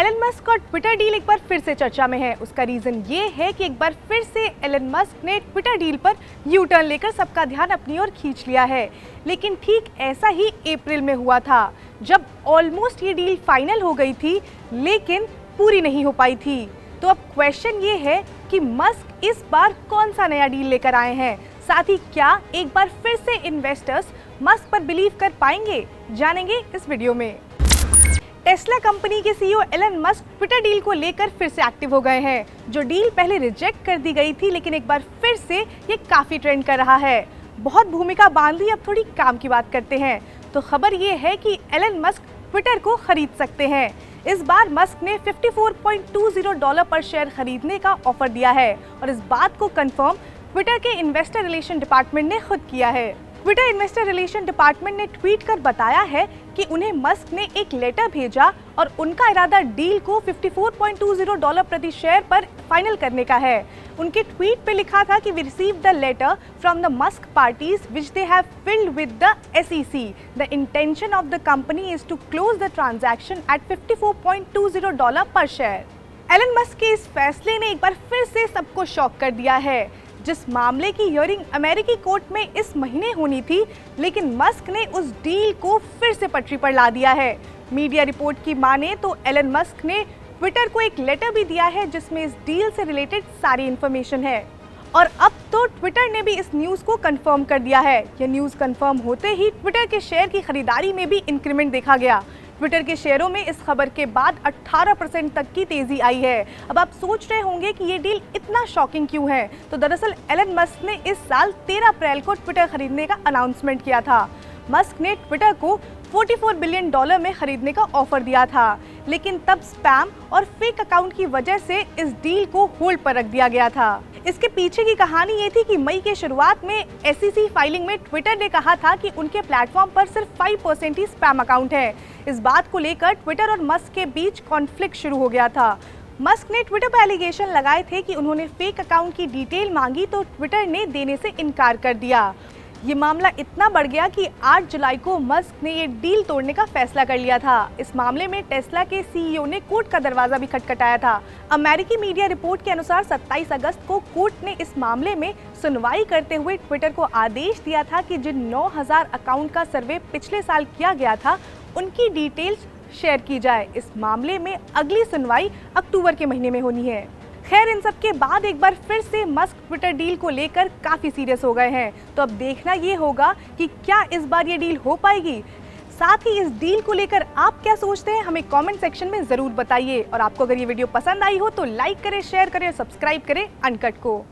Elon Musk और Twitter deal एक बार फिर से चर्चा में है। उसका रीजन ये है कि एक बार फिर से एलन मस्क ने ट्विटर डील पर यू टर्न लेकर सबका ध्यान अपनी ओर खींच लिया है। लेकिन ठीक ऐसा ही अप्रैल में हुआ था, जब ऑलमोस्ट ये डील फाइनल हो गई थी लेकिन पूरी नहीं हो पाई थी। तो अब क्वेश्चन ये है कि मस्क इस बार कौन सा नया डील लेकर आए हैं, साथ ही क्या एक बार फिर से इन्वेस्टर्स मस्क पर बिलीव कर पाएंगे, जानेंगे इस वीडियो में। टेस्ला कंपनी के CEO Elon Musk Twitter deal को लेकर फिर से एक्टिव हो गए हैं। जो डील पहले रिजेक्ट कर दी गई थी, लेकिन एक बार फिर से ये काफी ट्रेंड कर रहा है। बहुत भूमिका बांध ली, अब थोड़ी काम की बात करते हैं। तो खबर ये है कि एलन मस्क ट्विटर को खरीद सकते हैं। इस बार मस्क ने $54.20 पर शेयर खरीदने का ऑफर दिया है और इस बात को कंफर्म ट्विटर के इन्वेस्टर रिलेशन डिपार्टमेंट ने खुद किया है। ट्विटर इन्वेस्टर रिलेशन डिपार्टमेंट ने ट्वीट कर बताया है कि उन्हें मस्क ने एक लेटर भेजा और उनका इरादा डील को $54.20 प्रति शेयर पर फाइनल करने का है। उनके ट्वीट पे लिखा था कि we receive the letter from the Musk parties which they have filed with the SEC। The intention of the company is to close the transaction at $54.20 per share. Elon Musk के इस फैसले ने एक बार फिर से सबको शॉक कर दिया है। जिस मामले की हियरिंग अमेरिकी कोर्ट में इस महीने होनी थी, लेकिन मस्क ने उस डील को फिर से पटरी पर ला दिया है। मीडिया रिपोर्ट की माने तो एलन मस्क ने ट्विटर को एक लेटर भी दिया है जिसमें इस डील से रिलेटेड सारी इन्फॉर्मेशन है और अब तो ट्विटर ने भी इस न्यूज़ को कंफर्म कर दिया है। यह न्यूज़ कंफर्म होते ही ट्विटर के शेयर की खरीदारी में भी इंक्रीमेंट देखा गया। ट्विटर के शेयरों में इस खबर के बाद 18% तक की तेजी आई है। अब आप सोच रहे होंगे कि ये डील इतना शॉकिंग क्यों है, तो दरअसल एलन मस्क ने इस साल 13 अप्रैल को ट्विटर खरीदने का अनाउंसमेंट किया था। मस्क ने ट्विटर को $44 बिलियन में खरीदने का ऑफर दिया था, लेकिन तब स्पैम और फेक अकाउंट की वजह से इस डील को होल्ड पर रख दिया गया था। इसके पीछे की कहानी ये थी कि मई के शुरुआत में SEC फाइलिंग में ट्विटर ने कहा था कि उनके प्लेटफॉर्म पर सिर्फ 5% ही स्पैम अकाउंट है। इस बात को लेकर ट्विटर और मस्क के बीच कॉन्फ्लिक्ट शुरू हो गया था। मस्क ने ट्विटर पर एलिगेशन लगाए थे कि उन्होंने फेक अकाउंट की डिटेल मांगी तो ट्विटर ने देने से इनकार कर दिया। ये मामला इतना बढ़ गया कि 8 जुलाई को मस्क ने ये डील तोड़ने का फैसला कर लिया था। इस मामले में टेस्ला के CEO ने कोर्ट का दरवाजा भी खटखटाया था। अमेरिकी मीडिया रिपोर्ट के अनुसार 27 अगस्त को कोर्ट ने इस मामले में सुनवाई करते हुए ट्विटर को आदेश दिया था कि जिन 9,000 अकाउंट का सर्वे पिछले साल किया गया था, उनकी डिटेल्स शेयर की जाए। इस मामले में अगली सुनवाई अक्टूबर के महीने में होनी है। खैर, इन सब के बाद एक बार फिर से मस्क ट्विटर डील को लेकर काफी सीरियस हो गए हैं। तो अब देखना ये होगा कि क्या इस बार ये डील हो पाएगी। साथ ही इस डील को लेकर आप क्या सोचते हैं, हमें कमेंट सेक्शन में जरूर बताइए। और आपको अगर ये वीडियो पसंद आई हो तो लाइक करें, शेयर करें, सब्सक्राइब करें अनकट को।